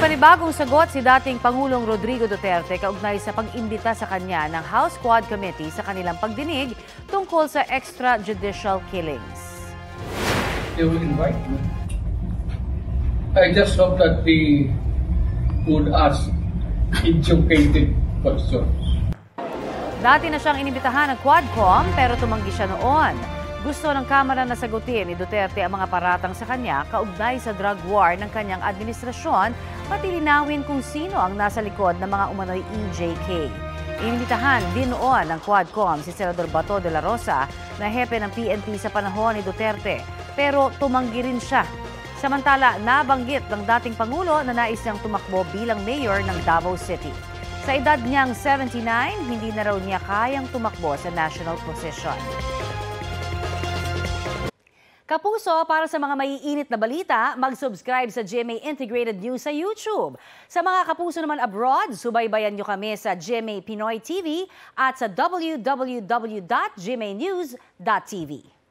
panibagong sagot si dating Pangulong Rodrigo Duterte kaugnay sa pag-imbita sa kanya ng House Quad Committee sa kanilang pagdinig tungkol sa extrajudicial killings. They will invite me. I just hope that they would ask educated questions. Dati na siyang inimbitahan ng Quadcom pero tumanggi siya noon. Gusto ng Kamara na sagutin ni Duterte ang mga paratang sa kanya kaugnay sa drug war ng kanyang administrasyon, pati linawin kung sino ang nasa likod ng mga umano'y EJK. Inimbitahan din noon ng Quadcom si Senador Bato de la Rosa na hepe ng PNP sa panahon ni Duterte, pero tumanggi rin siya. Samantala, nabanggit ng dating Pangulo na nais niyang tumakbo bilang mayor ng Davao City. Sa edad niyang 79, hindi na raw niya kayang tumakbo sa national position. Kapuso, para sa mga maiinit na balita, mag-subscribe sa GMA Integrated News sa YouTube. Sa mga kapuso naman abroad, subaybayan niyo kami sa GMA Pinoy TV at sa www.gmanews.tv.